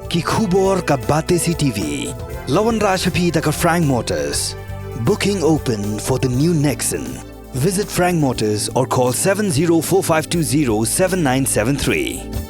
ki khubor ka bate CTV. Lawan Rashapi taka Frank Motors. Booking open for the new Nexon. Visit Frank Motors or call 7045207973.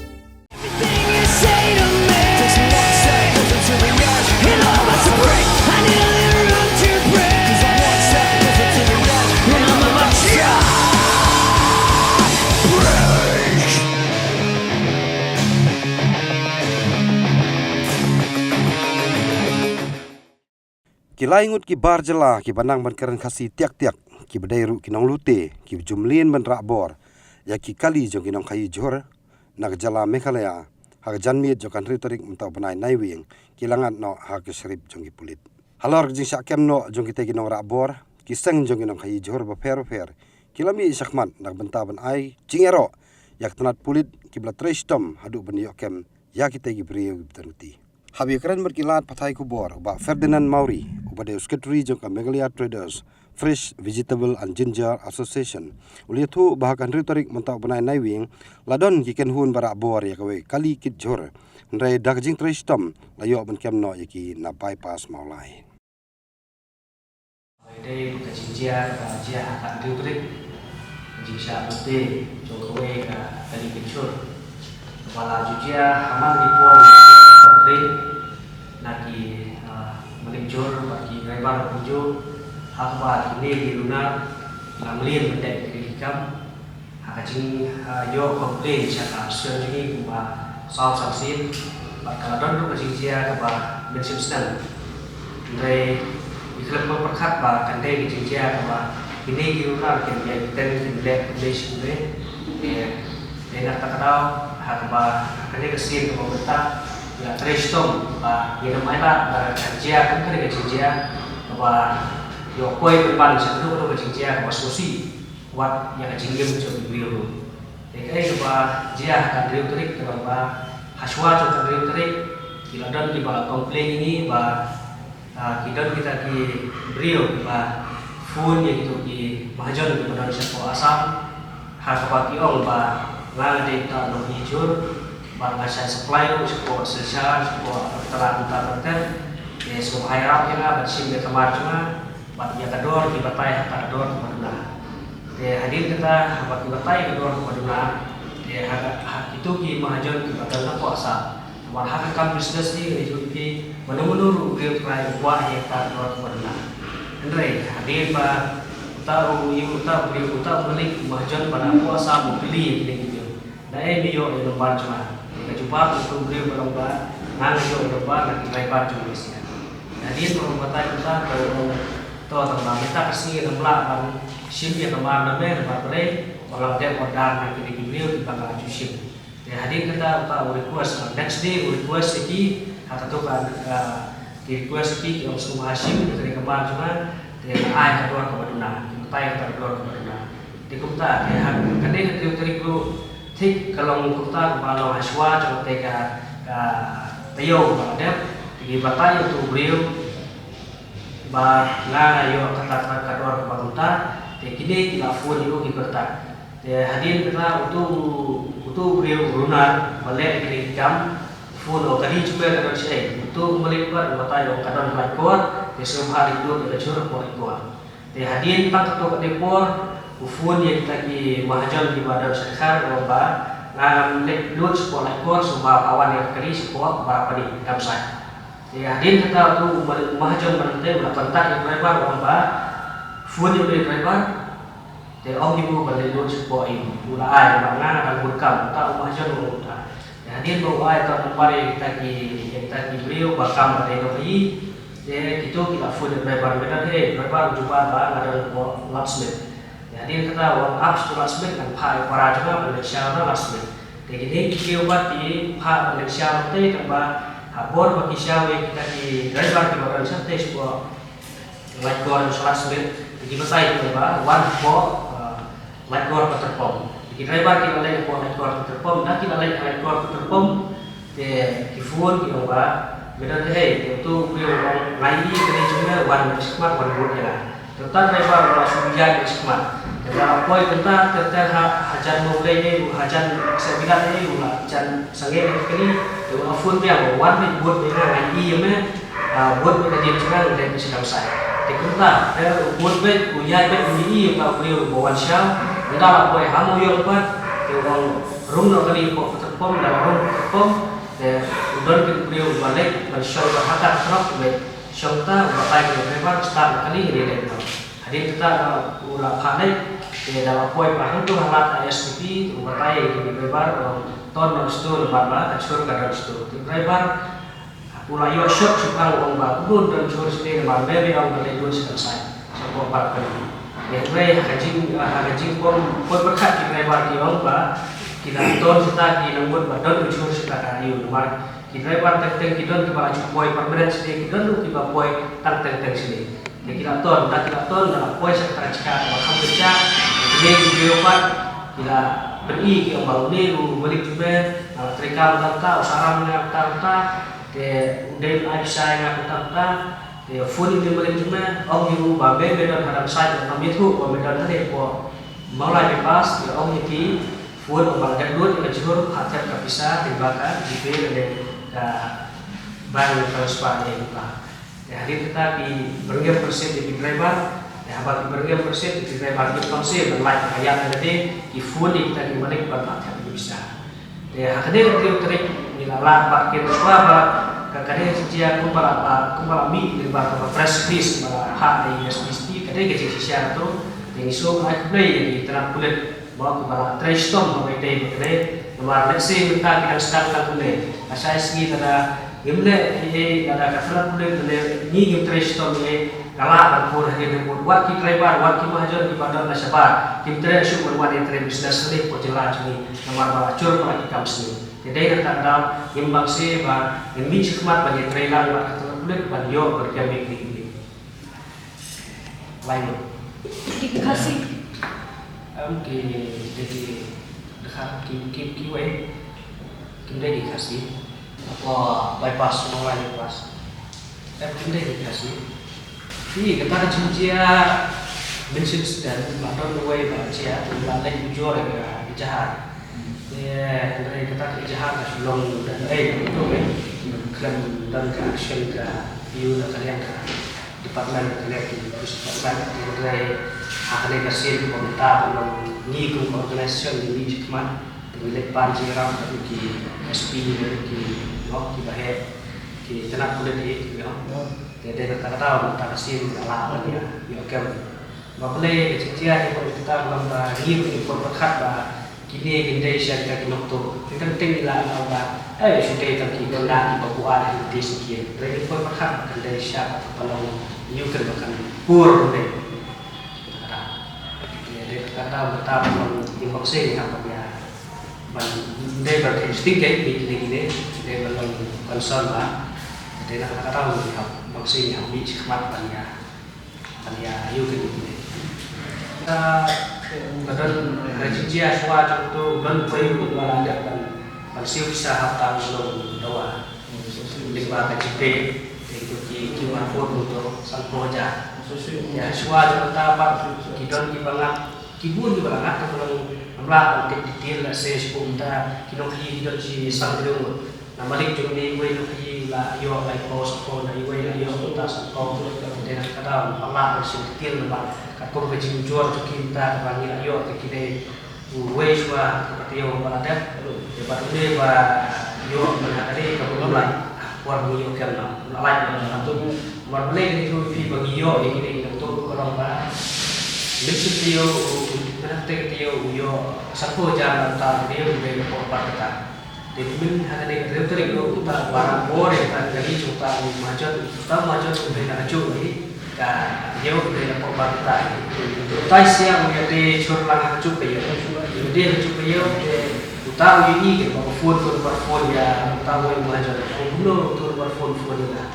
Ki laingut ki bar jela ki banang ban keren khasi tiak-tiak ki bedairu ki nong lute ki jumlin ban rakbor ya ki kali jong ki nong khayi jor nak jala Meghalaya hak janmiet jokan ritorik mentau banai naiwing ki langat no hak srip jong ki pulit halor jing syakem no jong ki tegi nong rakbor ki seng jong ki nong khayi jor ba fer ki lami sakmat nak benta ban ai jingero yak tanat pulit ki bla trestom hadu ban yokem ya ki tegi brio btanuti habi keren berkilat patai kubor ba Ferdinand Mauri ubade Secretary jong ka Meghalaya Traders Fresh Vegetable and Ginger Association uliatu bahakan ritorik mentau benai naiwing ladon ki ken hun barak bor ya kawe kali kit jor ndai dak jing tristom layo ben kem no yaki na bypass maulai đây là Ginger và Gia Hạn Ritorik jing sha putih jong kawe ka kali kit jor wala Ginger hamal di puan komplain naki melinjur bagi driver pujo hakwa ini di lunar lamlin mendek kikam hakajing yo komplain saka surgery ba saw saksin bakal don lu jingja ba bensin sedang dari iklan memperkat ba kandai jingja ba ini di lunar kan dia ten black place ini nak tak tahu hakba kandai kesin ke pemerintah ya trestom ba yang namanya ba kerja kan kena kerja ba yo koi berpan satu tu kerja ba sosi wat yang jingim jo beliau dekai ba dia akan ritorik ba haswa jo ritorik kita dan di ba komplain ini ba kita ki beliau ba phone yang itu di mahajon di badan sepo asam hakapa kiong ba ngade ta no hijur bangga saya supply support sosial support terang-terang ya semua harap yang bersim ke kemajuan buat ya kedor di batai kedor kemaduna ya hadir kita buat di batai kedor kemaduna ya hak itu ki mahajon di batai puasa buat hak kam bisnis ni itu ki menurut beliau terakhir buat ya kedor kemaduna andre hadir ba tahu ibu tahu beliau tahu beli mahajon pada puasa mau pilih gitu dai bio di lembar cuma jumpa untuk beliau berlomba nang yo berlomba nak lebar juga sih. Jadi berlomba kita kalau tentang kita pasti nembla kan sim yang kemarin namanya berbagai orang dia order nak di beliau di bakal jusim. Jadi kita tak request next day request lagi atau tu kan di request lagi yang semua hasil dari kemarin cuma dia ai kedua kemaduna kita yang kedua kemaduna di kita dia kan dia dari thích kalau kita kalau haswa cho tega tayo ada di batai itu beliau ba na yo kata kador kebaguta te kini tidak full yo kita hadir kita untuk beliau lunar balik di jam full kali juga ada saya untuk melibat batai yo kadon lakor te semua hari itu ada curah por te hadir tak ketua depor ufun yang kita di mahajon di badan sekar lomba ngam lek lut sekolah kor semua kawan yang keri sekolah berapa di kamsai ya hadir kita tu mahajon berhenti berpentak yang driver lomba fun yang driver te om ibu balik lut sekolah ini pula ai mana akan berkam tak mahajon menguta ya hadir bawa ai tak kembali kita di beliau bakam dari nopi ya itu kita fun yang driver benar driver jumpa ba ada locksmith jadi kita warm up setelah sebelum kan pai para juga Malaysia na last week. Jadi kita buat di pai Malaysia nanti kan habor bagi siapa kita di driver di badan santai sebuah light core last week. Jadi masa itu one for light core terpom. Jadi driver kita lagi for light core terpom, dan kita lagi light core terpom di phone kita beda itu beliau lagi kena juga one smart one board ya. Tentang driver langsung dia smart. Jadi apa itu tentang hajan mulai ni hajan sebilan ni hajan sangat kali, itu phun yang buat mình buat với hàng y mà buat với cái gì chúng ta để mình làm sai thì chúng ta buat với của nhà với y và điều bộ quan sao người ta là bởi ham yêu quá thì còn rung nó cái gì của tập phong là rung tập phong để đơn cái điều mà lấy mà show và hát tập rock về show ta và tay của người ta start cái gì để nó hari kita ulah kane dalam poin bahan tu halat ISP ubatai di lebar ton nostur baba kacur kadar nostur di lebar ulah yo shop supang orang ba bun dan sur sini lebar bebe orang beli dua selesai sampai 4 kali yang haji pom berkat di lebar di orang ba kita ton kita di lembut badan sur kita kayu lebar di lebar teng kita kepala poin permanent sini kita lu tiba poin teng sini kita ton dalam poin sekarang cakap bahkan kerja ini video part kita beri kita baru ni balik juga terikam tata usaha tata de udah bisa yang tata de phone ini balik juga ông như bà bé bên đó làm sai thì không biết thuốc và bên đó thế của mau lại bị pass thì ông như ký phone ông bằng đất đuôi cái chữ hạt thép cả bisa dibakar di về bank transfer ini hari kita di berapa persen di driver abang berapa persen di driver di konsep dan lain ayat tadi di full kita di mana kita pakai bisa haknya kita terik nilalah pakai suara kadang sejak kumpul mi di bawah press release hak di SPST kadang kecil siapa tu yang isu naik play di terang kulit bawa kepala trash storm sampai day kadang luar let's say kita sedang kulit asal segi ada imle ini ada kafir kulit ni game trash storm ini kalah berpur hari ini buat kita lebar buat kita hajar di badan nasabah kita trash berbuat yang trash bisnis ini pojelah ini nomor bacur pada kita sini jadi kita dalam imbang sih bah ini cuma bagi trailer buat kafir kulit bagi yo berkembang ini lain dikasih di jadi dekat kiwe kita dikasih apa bypass semua bypass kita dikasih ini kita ada cinta bensin dan badan way baca lain jujur ya jahat kita jahat sebelum dan itu klaim dan action ke view dan kalian ke departemen kalian di departemen dari akan kasih komentar tentang ni organisasi ini cuma milik panjiram di SP di bahaya di tenak kulit ini jadi kata-kata tak kasih ala ya kem boleh kecil kita dalam ini berkat kini Indonesia kita kinokto kita tinggal lah sudah kita dah di Papua di sekian jadi berkat Indonesia kalau juga bahkan pur deh jadi kata betapa informasi apa ya đây là cái tiếng cái bị này đây là con sơn mà đây là các tao người học bác sĩ học bị trước mặt bạn nhà yêu cái này ta badan rejimnya semua contoh dan perlu melakukan masih bisa hafal belum doa lima KJP itu QR code untuk sampoja ya semua contoh apa kita di bangak kibun di bangak kalau melakukan detail saya sepunta kita hidup di sandung namanya cuma di way la yo like post ko na way la yo ta sa ko dan kada Allah bersih detail ba ko bejin jual kita bagi la yo kita way swa seperti yo balada debat ini ba yo menghadiri ke lain war yo kan lain atau war boleh itu bagi yo ini untuk orang ba Lisut dia, nanti dia uyo satu jalan tak dia udah korban kita. Jadi hanya dengan itu kita barang boleh kan jadi kita macam udah nak cuci, kan dia udah korban kita. Tapi siang menjadi curang cuci dia, dia cuci dia, kita ini kita phone ya, kita mau macam belum phone lah.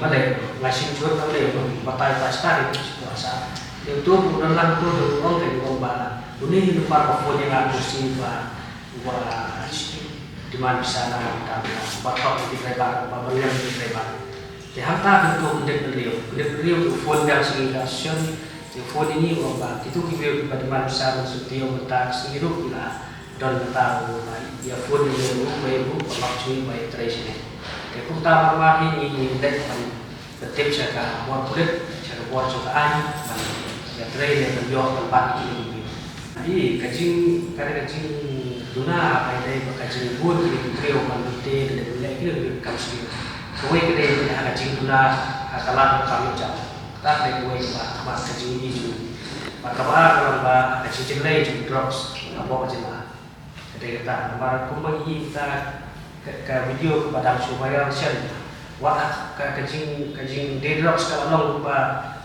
Mana ngasih curang boleh, batai pasar itu kuasa. Itu bukan tu orang dari orang ini lupa apa yang aku sih di mana sana kami bapak di lebar bapak yang di lebar. Harta itu beliau phone yang sehingga phone ini orang itu kita di mana sana setiap bentak segitu bila don tahu ya pun ni bu pelak cui by tradition ke putar ma ini dek tetap jaga buat kulit jaga buat jokaan ya trade yang yo tempat ini jadi kajing duna apa ini kajing buat ini trio kan teh dan lagi lebih kamsi kowe kedai kajing duna kalah kami jauh tak ada kowe apa kajing ini kabar kalau ba kajing lain juga drops apa macam jadi kita kemarin kumagi kita ke video kepada supaya share wah kajing deadlock kalau long ba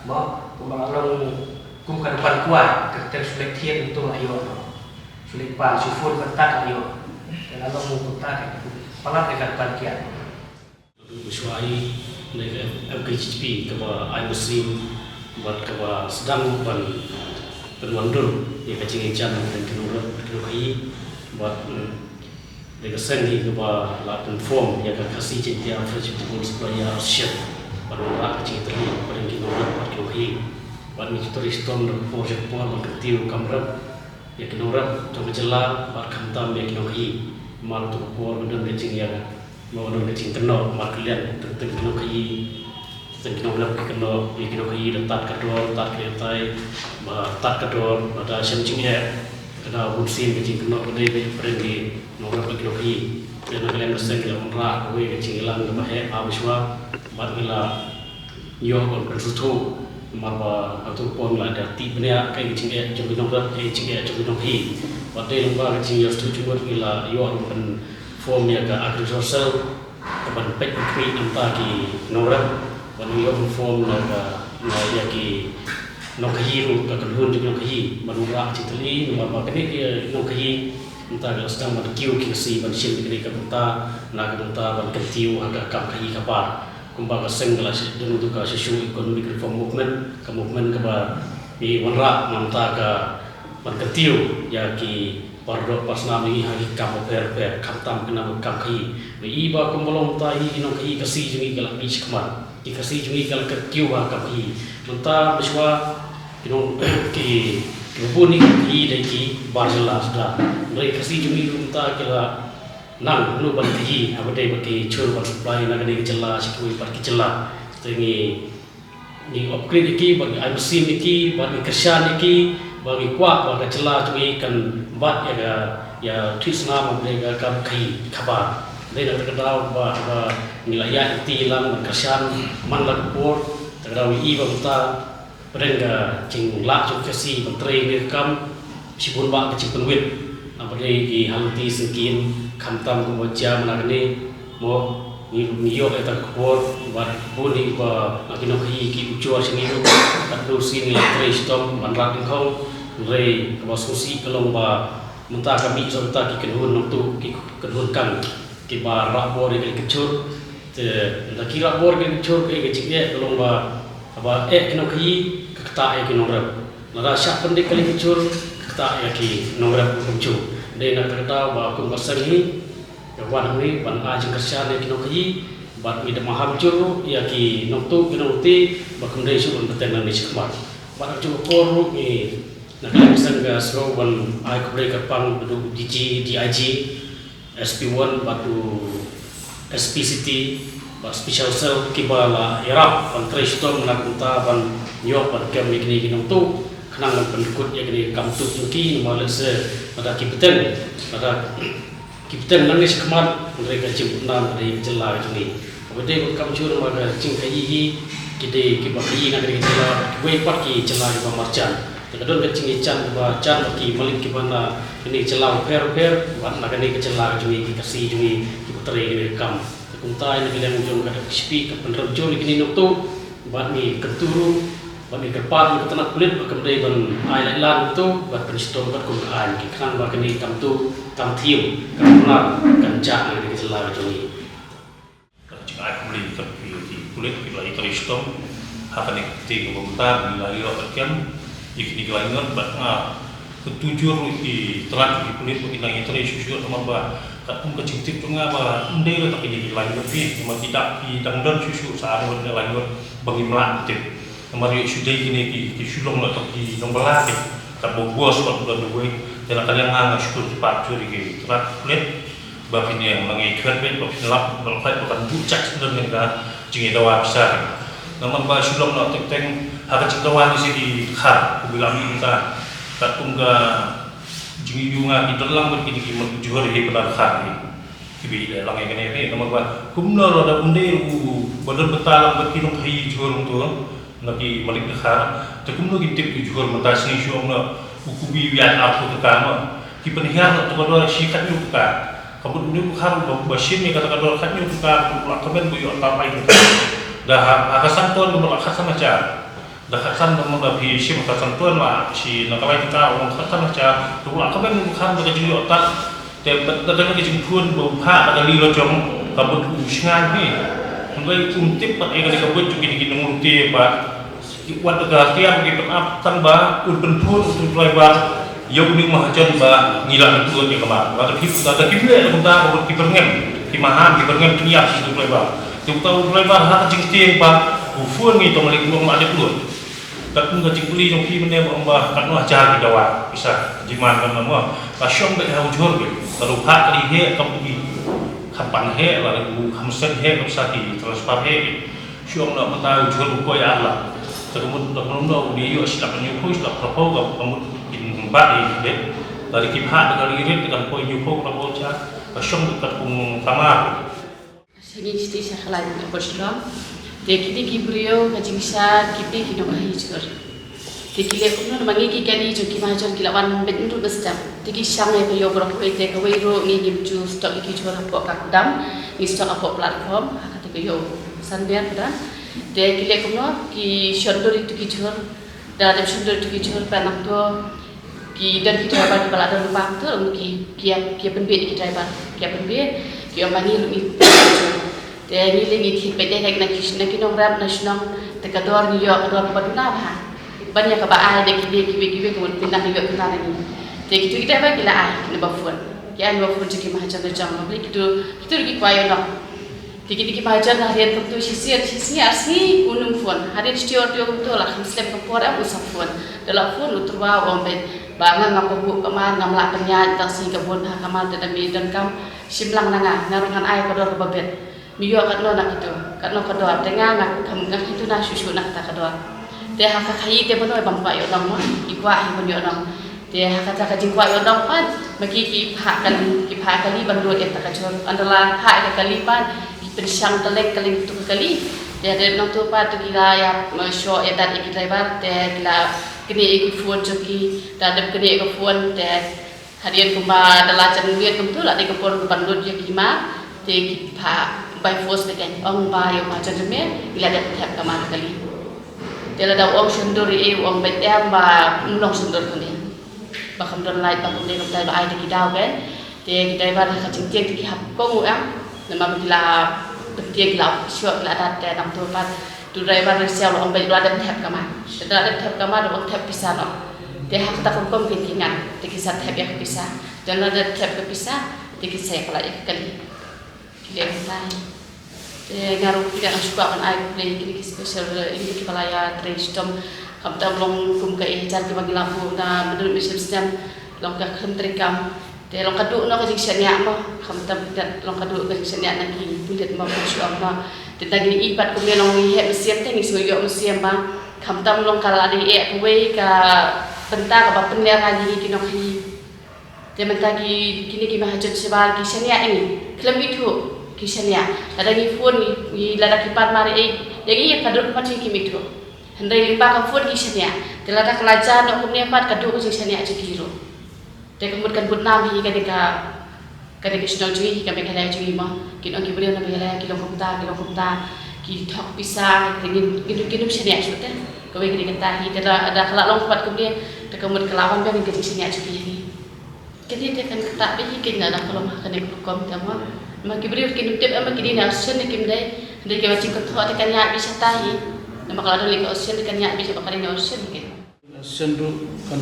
mau long kum ke depan kuat kita sulit tian untuk ayo sulit pan sufur ketat ayo dan long ketat palat dekat depan kian Uswai dengan MKHP kepada I Muslim buat kepada sedang penwandur yang kacang ikan dan kenuri buat dengan seni kepada lapan form yang kasih cinta friendship goal supaya share pada orang kacang itu pada kenuri buat kenuri buat ni kita ristom dan projek buat mengketiu kamera yang kenuri coba jelas buat kantam yang kenuri malu tu buat benda kacang yang mau nak kacang tenor mak kalian tentang kenuri tentang kenuri kenuri letak kedua letak kertai letak kedua pada semcingnya kena musim kecing kena kedai pergi nomor kenuri dan kalian mesti kalian merah kue kecing hilang bahaya abiswa mat gila yo kon bersuatu marba atau pon lah ada tipnya kayak kecing jadi nomor kecing jadi nomor hi pada lomba kecing yo setuju buat gila yo kan form ya ke agricultural kapan pek kri nampak ki nomor pada yo form lah ya ki nong kahiru ke kedua juga nong kahi menurut citali nomor apa ni nong kahi entah kalau sedang berkiu kisi bersin begini ke benta nak benta berketiu agak kam kahi kapar kumba keseng kelas dan untuk ke sesuatu economic reform movement ke movement ke di wanra namta ke berketiu ya ki pardo pas nami hari kam per kamtam kena kam kahi iba kumbolong tahi nong kahi kasi jungi galak bis kemar kasi jungi galak ketiu kam kahi menta beswa ki rupuni ki dai ki barjala sudah dari kasih jumi rumta kira nang nu ban ki abade baki chur ban supply na gani jela sikui par ki jela tengi ni upgrade ki bagi IMC ki bagi kersan ki bagi kuat bagi jela jumi kan bat ya trisna mereka kam kai khabar dai nak terkenal ba nilai ti lang kersan man la port terkenal i ba Perengga cing lak cing kasi menteri rekam sipun bak kecing penwit apa ni halti sekin kamtam kebaca menagni mo niyo eta kubur buat buni ba agino kai ki ucua sini tu tak dosin la tristom manrat kau rei kebasusi kelong ba mentah kami serta ki kenhun tu ki kenhun kan ki ba rabor ki kecur te kira bor ki kecur ki kecing kelong ba apa kena kai kata ki nongrap nara syak pendik kali kecur kata ki nongrap kecur de nak kata ba aku pasang ni wan ni ban ajeng kerja ki nongki bat mi demaham cur ya ki noktu ki nokti ba kemdai su beten ni sikmat bat cu por ni nak langsung ga so ban ai ko break pang du DG DIG SP1 batu SPCT ba special cell ki bala irap ban tristom nak unta ban yo ban kem ni ki noktu kenang pendukut ya kini kamtu ki malese pada kipten pada kipten nangis kemat mereka cipunan dari jela itu ni bade kam cur maga cing kayi kide ki bakyi na dari jela we paki jela ki marjan kadon ke cing ican ba can ki malik ki bana ini jela per wan na kani ke jela jui ki kasi jui ki putre ki kam kunta ini bilang jong kada speak penrem jor kini nokto bat mi keturu bagi kepat ke tanah kulit kemudian ban ai lan tu bat penistom bat kulaan ki kan ba kini tam tu tam thiu kan kanca ni ke sela joni kan ai kulit ke kulit ki lagi penistom hak ni ti komentar ni lagi ro kem ikni kelangan bat ketujur di telat di kulit bagi lagi terus susu sama ba katung kecintip tu ngapa ndai lo tak jadi lagi lebih cuma tidak di dangdon susu saat ada lagi bagi melatih Kemarin sudah gini ki sulung lah tapi nombor lagi, tapi bos kalau dah dua dan kalian nggak syukur cepat curi ke terat kulit bapin yang mengikut bet bapin lap berfait bukan bucak sebenarnya kan jingi dawa besar namun bah sulung nak teng harga cikawan di sini khar kubilang ini kita tak tungga jingi junga di dalam begini kita jual di benar khar kibi dalam yang ini namun bah kumno ada unde benar betalang berkinung hai jual untuk lagi malik khar tekumno gintip jual mentas ni syong na ukubi biat aku tekama ki penhiar tu kador sikat ni buka kabut ni khar basin ni kata kador khat ni buka pula kaben bu yo tapai tu dah akasan ton bu akasan macam dah akasan mu da pi sim akasan ton la si nakalai kita orang akasan macam tu pula kaben bu khar bu jadi otak te betul lagi jempun bu ha ada li lo jom kabut usngan ni mulai untip pat ega kabut juga di ginung ti pak iwan tegasian di penap tanpa unbentur untuk lebar yang ini mahajan bah ngilang itu dia kemar ada kibla ada kita kabut kiberngem kimahan kiberngem niat itu lebar kita lebar hak jingting bah ufun ni tong lagi mau ada keluar tapi nggak jingkuli yang ki mana bah kan wah jahat di dawa bisa jiman kan semua kasyong dah hujur gitu kalau hak kali he kamu kapan he lalu hamsen he bisa di transfer he syong nak mentahu hujur buku ya Allah terumut terumut dia yo silap nyupo silap propos kamu empat ini dari kibhat dari irit dengan poin nyupo propos cak kasyong dekat pung kamar sini citi sakala ni bersyukur dekini kibrio kajingsa kipi kino kahijur dekile kuno mangi kikani jo kimajon kilawan bendu bestam deki shamne brio propos ite kawairo ni gimju stok ikijur apok kakdam ni stok apok platform hakate yo sanbian pada de kile kuno ki shondori tu kijur da de shondori tu kijur panam to ki dan ki driver di balada lupa tu ki penbe ki driver ki penbe ki amani lu de ni lengi ki pede nak na ki nong rap nasional te kador ni yo kador paduna ba banyak ka ba ai de ki ko pindah ni yo kana ni de ki tu kita ba kila ai ni ba fun ki ai ba fun ki ma cha de jang no ki tu ki kwayo no Diki baca harian tentu sisi asli gunung fun harian setiap dia betul lah muslim kepor usap fun dalam fun uturwa ombet bangang ngapu kamar ngamla kenya tasi kebun kamar dan medan kam simlang nanga narungan air kodor babet miyo kat lo nak itu kat lo kodor dengan nak kam ngak itu na susu nak tak kodor teh hak kai teh benar bangpa yo dong ikwa hi bon yo dong teh hak kata jingkwa yo dong pan maki ki phak kali bandu et tak kacor andalah hak kali pan bersang telek kali itu kali dia ada nonton pada kira ya show ya tadi kita lebar dia kira kini ikut phone joki dan ada kini ikut phone dia harian kumba adalah cenderung tentu lah dia kepon bandut dia kima dia kita by force dengan orang bayu macam jemen bila dia tiap kamar kali dia ada orang sendiri orang betam ba ulong sendiri kali bahkan don lain bahkan dia kita ada kita kan dia kita lebar kacing tiang di hapkong nama bila betul gila syok gila ada dalam tu pas tu driver siapa orang baik ada tap kamar, ada tap kamar orang tap pisah no, dia hak tak hukum pentingan, dia kisah tap yang pisah, dan ada tap kepisah, dia kisah kalau kali, dia lain, dia ngaruh tidak suka kan air play kini special ini kalau ya tristom, kamu tak belum kum ke cari bagi lampu, na menurut mesin sistem, long ke kentrikam. Dia long kaduk no kajing senya mo kamu tak long kaduk kajing senya lagi bulat mo bersyukur mo dia tadi ipat kami long lihat mesin teh ni semua mesin bang kamu tak long kalau ada kuwe ka bentar apa penler lagi kini kini dia mentagi kini kita hajat sebal kisahnya ini kelem itu kisahnya ada ni phone ni lada kipat mari yang ini kaduk macam kimi itu hendak limbah phone kisahnya dia lada kelajar nak kami empat kaduk kisahnya aja kiro dia kemudian buat nabi ketika senang cuy kami kaya cuy mah kita orang beriau nabi kaya kita talk pisah kita seni aja betul kau kita ketahui ada kalau lompat kemudian dia kemudian kelawan kan kita seni aja ini kita kan ketak biji kita nak kalau makan yang berkom tamu mak beriau kita tiap ama kita nak seni kita dia kita macam kau ada kan nyak bisa tahi nama kalau ada lagi ocean kan nyak bisa pakai ni ocean mungkin ocean tu kan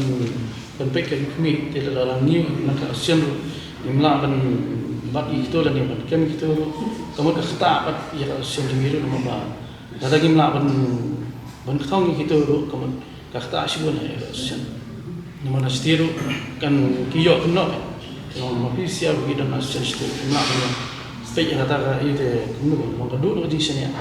penpek kami di dalam ni nak ocean tu imla ban bat itu dan yang kami kita kamu kata apa ya ocean tu nama ba ada lagi imla ban kau ni kita kamu kata sih pun ya ocean Namun setiru kan kiyo kena kalau mafisia begitu nasi setiru kena kena stage yang kata itu kena mengkadu nggak jenisnya